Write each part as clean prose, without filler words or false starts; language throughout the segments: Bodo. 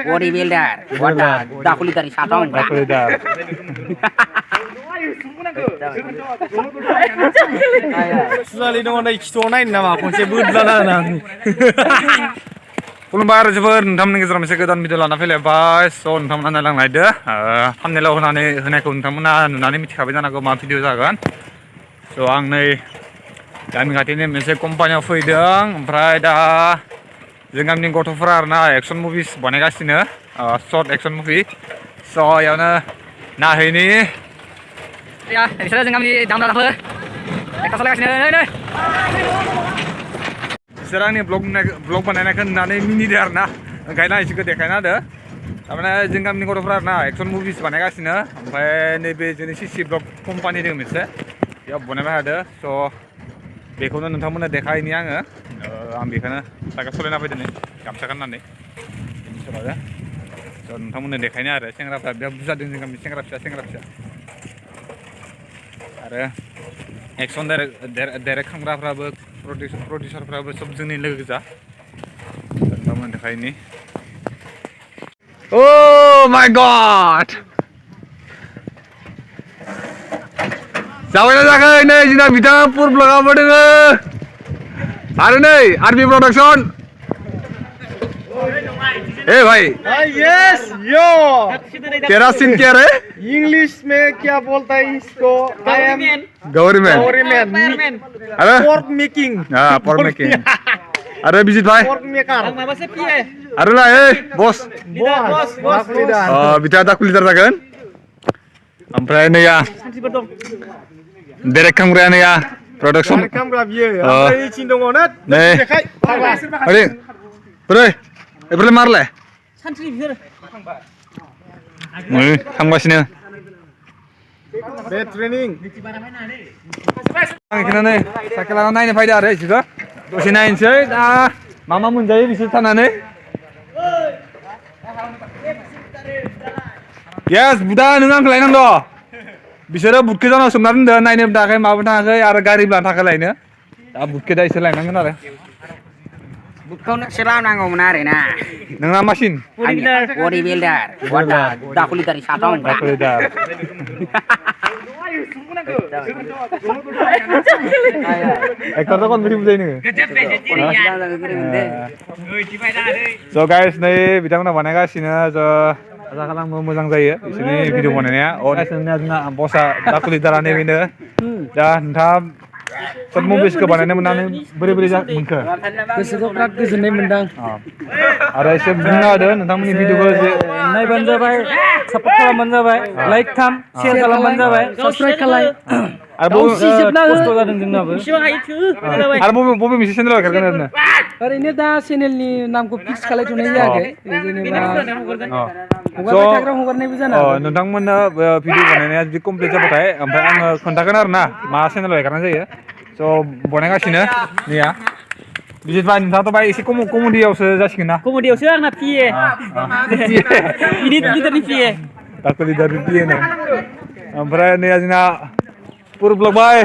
bodybuilder, dakulitar satong. Dakulitar. Selalu dong ada istimewa nama konser budlan nang. खुलुमबाय आरो जोबोर नोंथांमोननि गेजेराव मोनसे गोदान भिडिअ लाना फैलायबाय स' नोंथांमोना नायलांलायदो थाम्बनेइलाव होनायखौ नोंथांमोना नुनानै मिथिखाबाय जानांगौ मा भिडिअ जागोन स' आं नै गामि खाथिनि मोनसे कम्पानियाव फैदों ओमफ्राय दा जों गामिनि गथ'फोरा आरोना एक्सन मुभिस बानायगासिनो शर्ट एक्सन मुभि स' इयावनो नायहैनि बिसोरो जों गामिनि दामग्राफोर एक्टर सालायगासिनो नै बिसोर आंनि ब्लग बानायनायखौ नुनानै मिनिदो आरो ना ओंखायनो आं इसोरखौ देखायना होदो थारमाने जों गामिनि गथ'फ्रा आरो ना एक्सन मुभिस बानायगासिनो ओमफ्राय नैबे जोंनि सिसि ब्लग कम्पानि दङ मोनसे बेयाव बानायबाय थादो स' बेखौनो नोंथांमोननो देखायनि आङो आं बेखौनो साइकेल सालायना फैदों नै गामसा गाननानै बिनिसाबाबो स' नोंथांमोननो देखायनो आरो सेंग्राफ्रा बिराद बुरजा दं जों गामिनि सेंग्रा फिसा आरो एक्सन डाइरेक्ट खालामग्राफ्राबो प्रडिउसारफ्राबो सब जोंनि लोगो गोजा नोंथांमोननो देखायनि Oh my God! जाबायना जायाखै नै जोंना बिथाङा फुर ब्लगावबो दोङो आरो नै आरबि प्रडाक्सन ए भाई Yes, yo. तेरा सीन क्या रे English में क्या बोलता है इसको? I am गवर्नमेंट अरे pork making. हाँ pork making अरे बिजित भाई Pork maker. अरे ना ए बस Bos. बिथाङा दाकुलिदार जागोन ओमफ्राय नैया डाइरेक्ट खालामग्राया नैया production Kamera biye. Apa ini cindong onat? नै ओरै बोरै एप्रिल मारलाय नै थांगासिनो Bad training. आं बेखौनो नै साइकेल लाना नायनो फैदो आरो इसोरखौ दसे नायनोसै दा मा मोनजायो बिसोर थानानै येस बुदा नों आंखौ लायनांगौ बिसोरो बुटखौ जाना सोमना दोनदो नायनो थाखाय माबो थाङाखै आरो गारि लानो थाखाय लायनो दा बुटखौ दा इसोर लायनांगोन आरो Bukan selam nang ngomong nari na. नोंना मासिन Bodybuilder, dakulitar satong. दाकुलिदार एक्टर कौन बड़ी बुझाई नोङो स' गाइस नै बिथांमोना बानायगासिनो ज' आसा खालामो मोजां जायो बिसोरनि भिडिअ बानायनाया जोंना बसा दाकुलिदारा नैबेनो दा नोंथाङा शर्ट मुभिसखौ बानायनो मोननानै बोरै मोनखो गोसोखौ बिराद गोजोननाय मोनदां आरो एसे बुंना होदो नोंथांमोननि भिडिअखौ नायबानो जाबाय सापर्ट खालामबानो जाबाय लाइक खालाम शेयार खालामबानो जाबाय साबस्क्राइब खालाम आरो खस्थ' जादों जोंनाबो आरो बबे मोनसे चेनेलाव ओंखारगोन ओरैनो दा चेनेलनि नामखौ फिक्स खालायथ'नाय जायाखै जेनेबा हगारबाय थाग्रा हगारनायबो जानो हागौ नोंथांमोननो भिडिअ बानायनाया जुदि कमप्लिट जाबाथाय ओमफ्राय आङो खोन्थागोन आरो ना मा चेनेलाव एगारनाय जायो स' बानायगासिनो नैया बिजित भाइ नोंथाङाथ' बाय एसे कमेडियावसो जासिगोन ना कमेडियावसो आंना पिए गिदिरनि पिए दाकुलिदारनि पिए नो ओमफ्राय नैया जोंना पुर ब्लग भाइ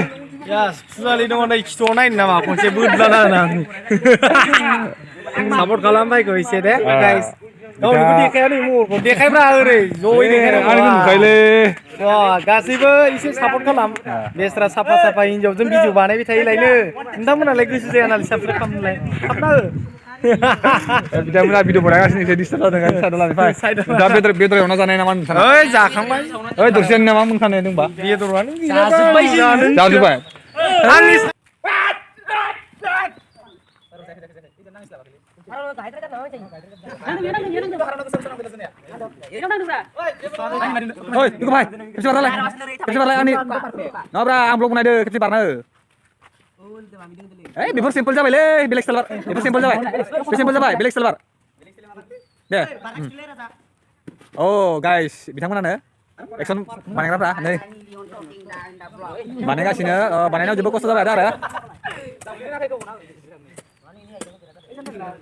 सुजालि दङ नै खिथ'आव नायनो नामा खनसे बुदला नाङा सापर्ट खालामबायखौ एसे दे गाइस गावनिखौ देखाया नै महरखौ देखायब्रा ओरै जयै देखायनांगौ गासैबो एसे सापर्ट खालाम बेस्रा साफा हिन्जावजों भिडिअ बानायबाय थायोलायनो नोंथांमोनालाय गोसो जाया नालाय साबस्क्राइब खालामनोलाय थाबना हो बिथांमोना भिडिअ बानायगासिनो एसे डिस्टार्ब जादों साइडआव लानिफ्राय दा बेदर एवना जानाय नामा नोंथाङा ओइ जाखांबाय ओइ दरसेनि नामा मोनखानाय दंबा बेदरानो जाजोब्बाय आंनि ओइ इखौ भाइ खेबसे बारलाय आंनि नङाब्रा आं ब्लग बनायदो खेबसे बारनो ओइ बेफोर सिम्पोल जाबायलै बेलेग स्टाइल बार बेफोर सिम्पोल जाबाय बेलेग स्टाइल बार दे औ गाइस बिथांमोनानो एक्सन बानायग्राफ्रा नै बानायगासिनो बानायनायाव जोबोद खस्थ' जाबाय आरो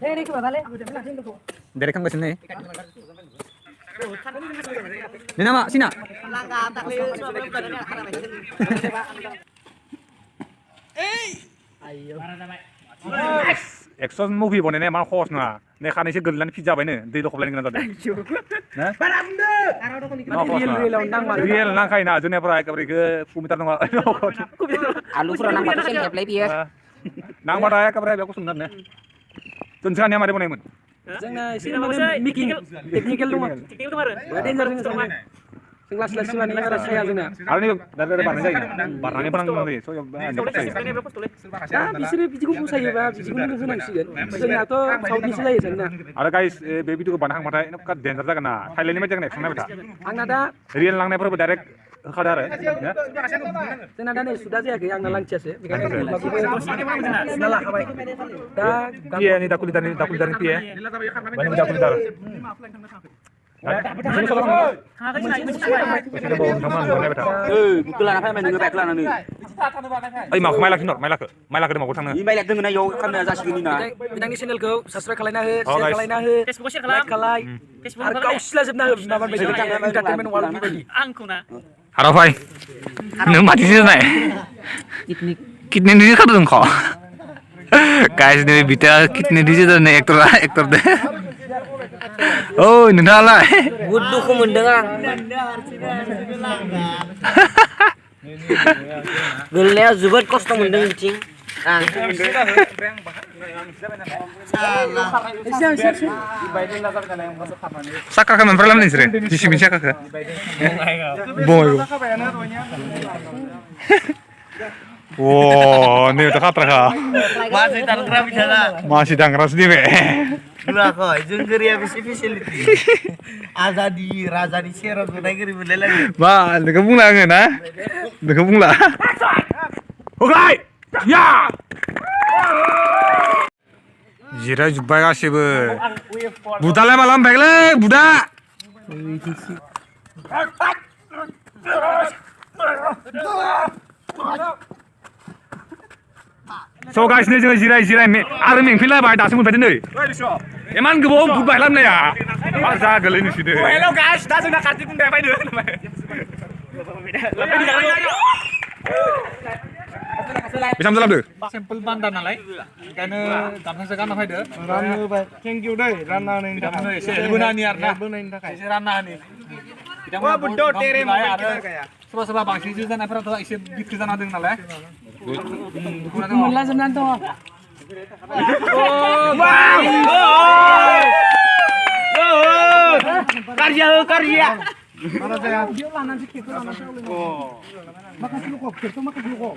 डाइरेक्ट खालामगासिनो नै नोंना मा सिना एक्सन मुभि बनायनाया मा खहस नङा नै खानैसो गोलैनानै फिट जाबायनो दै दखबलायनो गोनां जादों ना रियेल नांखायोना जोंनिफ्रा एखेबारे इखो कम्पिउटार नङा आलुफोराव नांबाथ' सेंखेबलाय बियो नांबाथाय एखेबारे बेयाव कुसुम जादों दोनसोखानिया मारै बनायमोन जोंना एसे माने मेकिं टेकनिकेल दङ आरो डेन्जार जों लास लास माने बारा साया जोंना आरो नै दादा बारनाय जायो बारनानै फोनांगौ जायो दा बिसोरो बिदिखौ फसायोबा बिदिखौनो होनांसिगोन जोंनाथ' साउथनिसो जायो जोंना आरो गाइस बे भिडिअखौ बानायखांबाथाय नों डेन्जार जागोन ना थाइलेन्डनि बायदि जागोन एक्सन नायबाय था आंना दा रियेल लांनायफोरबो डाइरेक्ट होखादो आरो जोंना दा नै सुदा जायाखै आंना लांथियासो बेखायनो सुना लाखाबाय दा पिए नि दाकुलिदारनि पिए माने दाकुलिदार गुलाना फैबाय नोङो बाइक लानानै ओइ माखौ माइलाखौ माइलाखौ माखौ थाङो इ बाइक दोङो ना इयाव खालामनो जासिगोन ना बिथांनि चेनेलखौ साबस्क्राइब खालायना हो शेयार खालायना हो फेसबुकाव शेयार खालाम खालाय आरो गाव सिलाजोबना हो माबा बायदि एन्टारटेनमेन्ट वार्ल्ड बायदि आंखौ ना हारा भाई नों माथिसो जानाय किडनी डिजिज खादों ख गाइस नै बिटा किडनी डिजिज जानाय एक्टर दे ओइ नोंथाङालाय बुहुद दुखु मोनदों आं गोलैनाया जोबोद खस्थ' मोनदों बिथिं आं साखाखौ मोनफ्राय लामनो नोंसोरो जिसिबि साखाखौ Wow, ini udah katra Masih tangkra bicara. Masih tangkra sendiri. Dua kok, jengkeri habis facility. Azadi, Razadi share aku naik kiri benda lagi. Ba, dekapung lah kan, ha? Dekapung lah. Oke, ya. Jira jubbai kasihbu. Buda lah malam baik le, Buda. So guys, ini jangan jirai, ada mengfilai bayi dasar pun betul ni. Eman gua buat bayi lam ni ya. Masa gelin sih deh. Hello guys, dah sudah kartu pun bayi deh. Bisa menjelam deh. Sampel bandar nalai. Karena gampang sekarang apa deh? Ranu bayi, thank you deh, Rana ni. Guna ni arna. Rana ni. Wah, bodoh terem kaya. Sebab bangsi juga nak pernah tu isi bit kita nak dengar lah. Mula sebenarnya tu. Karya. Mana saya? Dia lah nanti kita mana saya boleh. Makan luko, kita makan luko.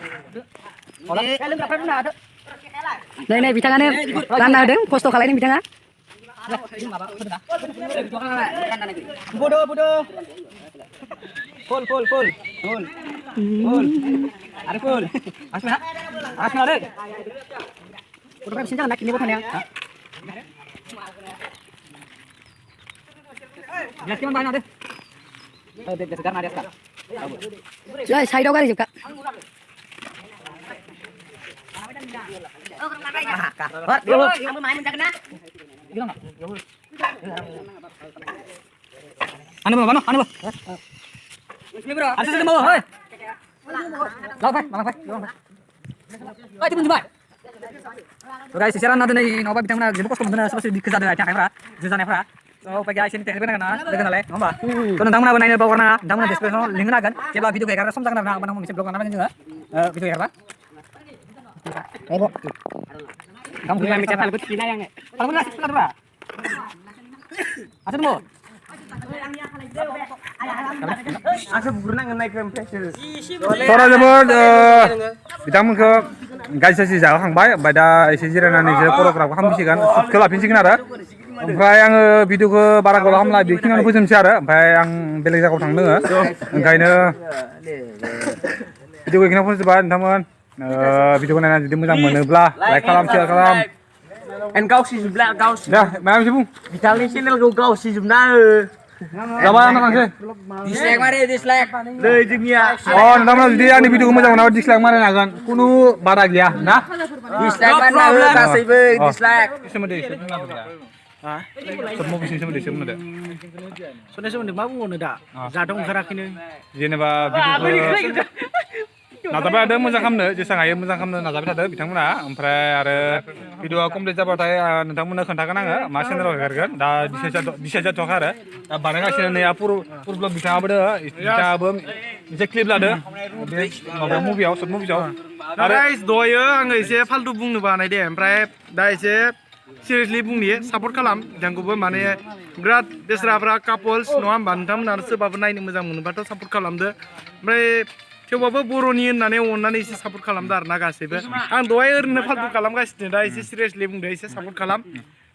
Kalian tak pernah ada. Nih bitangannya Rana ada, posto kalian ini bitangan. Bodoh. Full. Ada full. Asma ada. Udah bisa jangan nak ini bukan ya? Jelas kiman banyak deh. Deh sekarang ada sekarang. Ya, saya doang juga. Kamu main mencak kena? Bilang nak? Anu bro? Ini bro, ada sini bawah, hei. Lawan, mana? Ayo cepat jumpa. So guys, sekarang nanti nih, noba bintang mana? Jadi pos kemudian seperti di kejar dari kamera, jualan kamera. So pagi guys ini teknik benar kan? Dengan leh, noba. So nanti mana benar bawa warna, nanti mana display no link nagan. Coba video kayak karena somsa kan mana mau bisa blog mana juga. Video kayak apa? Ayo. Kamu bilang bicara lebih Cina yang ni. Kalau mana sebelah berapa? Asal mo. Asal berenang naik pressure. Sora jemur, bitamku guys sih jauh hang baik, pada isi jiran ni je program kami sih kan, kelap sih kan ada. Ompray yang video ke barang kalau kami lagi bikin aku semua cara, ompray yang belik aku tang dengar, kayaknya video ke kini pun sebaran teman. Video mana jadi macam mana belah, like kalam share kalam. Engkau si sebelah kau si. Dah, macam sih bung. Bicara ni channel kau si sebelah. Zaman mana sih? Dislike. Le dunia. Oh, nama dia ni video macam mana dislike mana nagan? Kuno barak ya, nah? Dislike mana? Kasih be dislike. Semua deh, semua ada. Ah, semua bisnis semua ada. Soalnya sebenarnya mau ngono dah. Jadong gerak ini. Jadi apa video नाजाबाय थादों मोजां खालामनो जेसेबां हायो मोजां खालामनो नाजाबाय थादों बिथांमोना ओमफ्राय आरो भिडिअआ कमप्लिट जाबाथाय नोंथांमोननो खोन्थागोन आङो मा चेनेलाव हेगारगोन दा डिसाइड जाथ'वाखै आरो दा बानायगासिनो नै पुरब्लग बिथाङाबो दङ बिथाङाबो मोनसे क्लिप लादो बे माबायाव मुभियाव सर्ट मुभियाव आरो दहायो आङो एसे फाल्तु बुंनो बानाय दे ओमफ्राय दा एसे सिरियासलि बुंनि सापर्ट खालाम बिथांखौबो माने बिराद बेस्राफ्रा कापल्स नङा होमबा नोंथांमोना सोरबाबो नायनो मोजां मोनोबाथ' सापर्ट खालामदो ओमफ्राय थेवबाबो बर'नि होननानै अननानै एसे सापर्ट खालामदो आरो ना गासैबो आं दहाय ओरैनो फाल्तु खालामगासिनो दा एसे सिरियासलि बुंदो एसे सापर्ट खालाम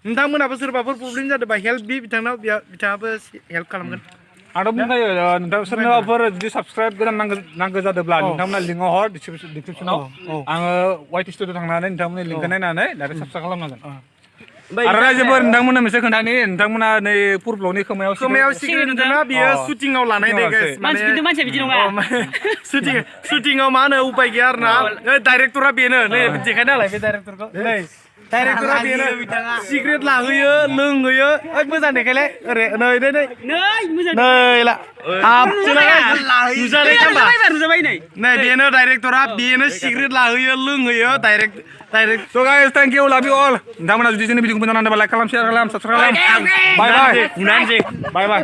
नोंथांमोनाबो सोरबाफोर प्रब्लेम जादोंबा हेल्प बि बिथांनाव बिथाङाबो हेल्प खालामगोन आंथ' बुंखायो नोंथां सोरनोबाफोर जुदि साबसक्राइब गोदान नांगौ जादोंब्ला नोंथांमोना लिंकआव हर डिसक्रिपसनाव आङो वाइट स्टुडिअ थांनानै नोंथांमोननि लिंकखौ नायनानै डाइरेक्ट साबसक्राइब खालामनांगोन आरो रायजोफोर नोंथांमोननो मोनसे खोन्थानि नोंथांमोना नै पुरब्लगनि खोमायाव सिगारेट नोंथाङा बियो शुटिंआव लानाय दे गाइस मानसि बिदि नङा शुटिंआव मा होनो उपाय गैया आरो ना डाइरेक्टरा बेनो नै देखायना होलाय बे डाइरेक्टरखौ नै डाइरेक्टरा बेनो सिगारेट लाहोयो लोंहोयो ओइ मोजां देखायलाय ओरै नै ला नै बेनो डाइरेक्टरा बेनो सिगारेट लाहोयो लोंहोयो direct So guys, thank you, love you all. नोंथांमोना जुदि जोंनि भिडिअखौ मोजां नांदोंबा लाइक खालाम, शेयार खालाम, साबसक्राइब खालाम। बाय बाय। बाय बाय।